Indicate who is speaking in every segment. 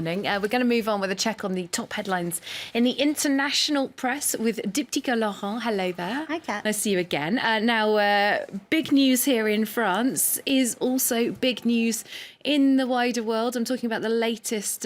Speaker 1: We're going to move on with a check on the top headlines in the international press with Diptyque Laurent. Hello there.
Speaker 2: Hi, Kat.
Speaker 1: Nice to see you again. Now, big news here in France is also big news in the wider world. I'm talking about the latest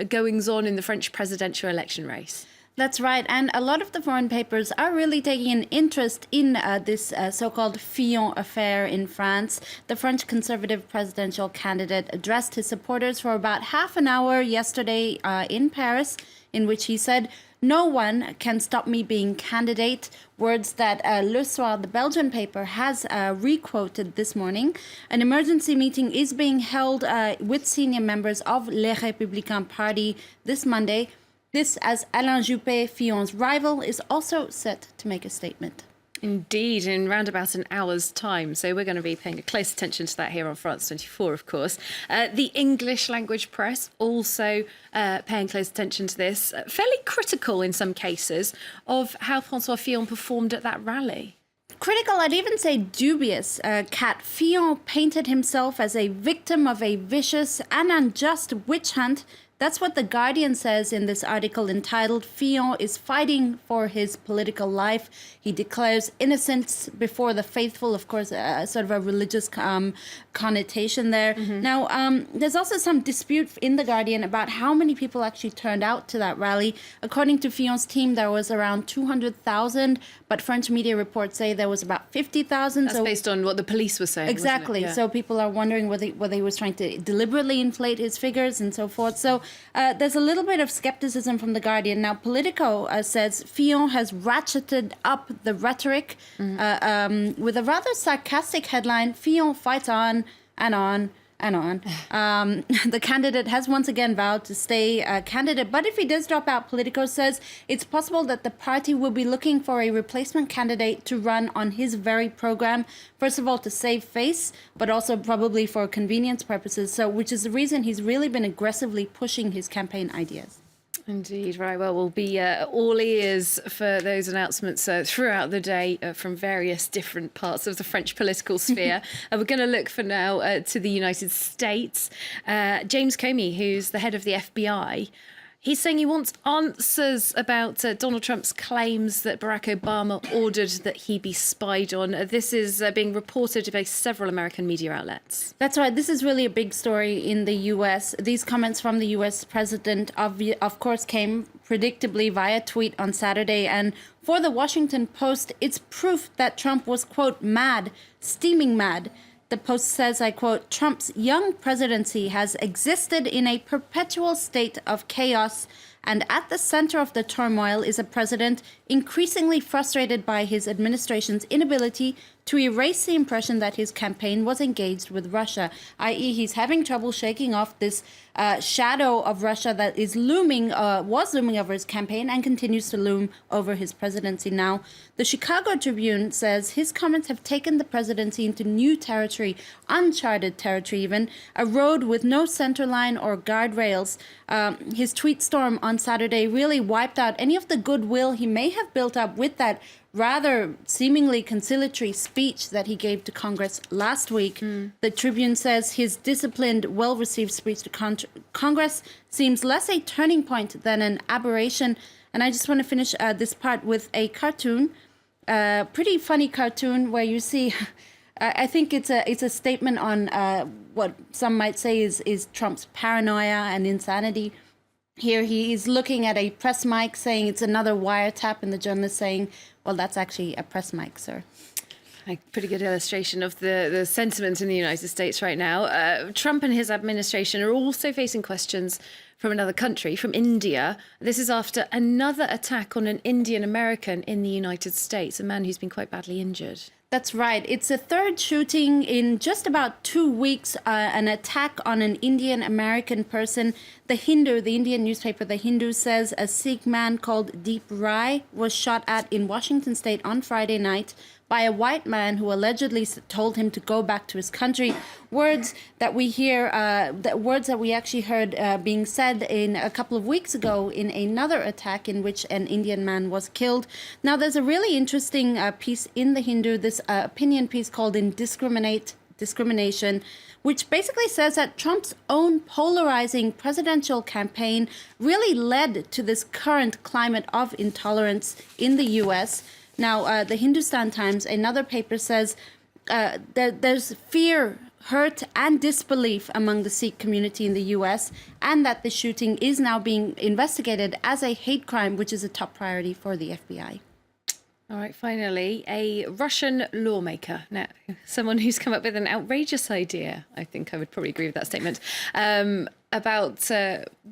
Speaker 1: goings-on in the French presidential election race.
Speaker 2: That's right. And a lot of the foreign papers are really taking an interest in this so-called Fillon affair in France. The French conservative presidential candidate addressed his supporters for about half an hour yesterday in Paris, in which he said, "No one can stop me being candidate," words that Le Soir, the Belgian paper, has re-quoted this morning. An emergency meeting is being held with senior members of Les Républicains party this Monday. This as Alain Juppé, Fillon's rival, is also set to make a statement.
Speaker 1: Indeed, in round about an hour's time. So we're going to be paying close attention to that here on France 24, of course. The English language press also paying close attention to this. Fairly critical in some cases of how François Fillon performed at that rally.
Speaker 2: Critical, I'd even say dubious. Kat, Fillon painted himself as a victim of a vicious and unjust witch hunt. That's what The Guardian says in this article entitled "Fillon is fighting for his political life." He declares innocence before the faithful, of course, sort of a religious connotation there. Mm-hmm. Now, there's also some dispute in The Guardian about how many people actually turned out to that rally. According to Fillon's team, there was around 200,000, but French media reports say there was about 50,000.
Speaker 1: That's based on what the police were saying.
Speaker 2: Exactly.
Speaker 1: Yeah.
Speaker 2: So people are wondering whether he was trying to deliberately inflate his figures and so forth. So there's a little bit of skepticism from The Guardian. Now, Politico says Fillon has ratcheted up the rhetoric with a rather sarcastic headline, "Fillon fights on and on and on." The candidate has once again vowed to stay a candidate. But if he does drop out, Politico says it's possible that the party will be looking for a replacement candidate to run on his very program. First of all, to save face, but also probably for convenience purposes. So, which is the reason he's really been aggressively pushing his campaign ideas.
Speaker 1: Indeed. Right. Well, we'll be all ears for those announcements throughout the day from various different parts of the French political sphere. We're going to look for now to the United States. James Comey, who's the head of the FBI, he's saying he wants answers about Donald Trump's claims that Barack Obama ordered that he be spied on. This is being reported by several American media outlets.
Speaker 2: That's right. This is really a big story in the U.S. These comments from the U.S. president, of course, came predictably via tweet on Saturday. And for the Washington Post, it's proof that Trump was, quote, mad, steaming mad. The Post says, I quote, "Trump's young presidency has existed in a perpetual state of chaos, and at the center of the turmoil is a president increasingly frustrated by his administration's inability to erase the impression that his campaign was engaged with Russia," i.e. he's having trouble shaking off this shadow of Russia that is was looming over his campaign and continues to loom over his presidency now. The Chicago Tribune says his comments have taken the presidency into new territory, uncharted territory even, a road with no center line or guardrails. His tweet storm on Saturday really wiped out any of the goodwill he may have built up with that rather seemingly conciliatory speech that he gave to Congress last week. The Tribune says his disciplined, well-received speech to Congress seems less a turning point than an aberration. And I just want to finish this part with a cartoon, pretty funny cartoon where you see, I think it's a statement on what some might say is Trump's paranoia and insanity. Here he is looking at a press mic saying it's another wiretap, and the journalist saying, well, that's actually a press mic, sir.
Speaker 1: A pretty good illustration of the sentiment in the United States right now. Trump and his administration are also facing questions from another country, from India. This is after another attack on an Indian American in the United States, a man who's been quite badly injured.
Speaker 2: That's right. It's a third shooting in just about 2 weeks, an attack on an Indian American person. The Indian newspaper, The Hindu, says a Sikh man called Deep Rai was shot at in Washington state on Friday night by a white man who allegedly told him to go back to his country. Words that we actually heard being said in a couple of weeks ago in another attack in which an Indian man was killed. Now, there's a really interesting piece in The Hindu, this opinion piece called Indiscriminate discrimination, which basically says that Trump's own polarizing presidential campaign really led to this current climate of intolerance in the U.S. Now, the Hindustan Times, another paper, says there's fear, hurt, and disbelief among the Sikh community in the U.S., and that the shooting is now being investigated as a hate crime, which is a top priority for the FBI.
Speaker 1: All right, finally, a Russian lawmaker. Now, someone who's come up with an outrageous idea, I think I would probably agree with that statement, about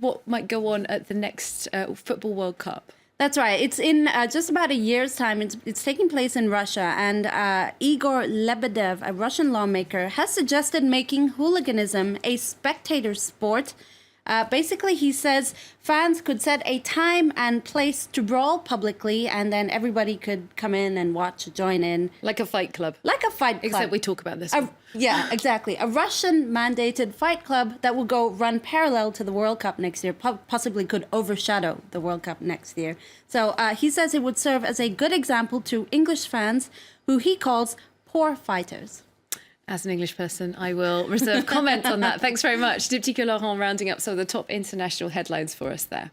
Speaker 1: what might go on at the next Football World Cup.
Speaker 2: That's right. It's in just about a year's time. It's taking place in Russia. And Igor Lebedev, a Russian lawmaker, has suggested making hooliganism a spectator sport. Basically, he says fans could set a time and place to brawl publicly, and then everybody could come in and watch, join in.
Speaker 1: Like a fight club.
Speaker 2: Like a fight club.
Speaker 1: Except we talk about this one.
Speaker 2: Yeah, exactly. A Russian-mandated fight club that will go run parallel to the World Cup next year, possibly could overshadow the World Cup next year. So he says it would serve as a good example to English fans who he calls poor fighters.
Speaker 1: As an English person, I will reserve comment on that. Thanks very much. Diptyque Laurent rounding up some of the top international headlines for us there.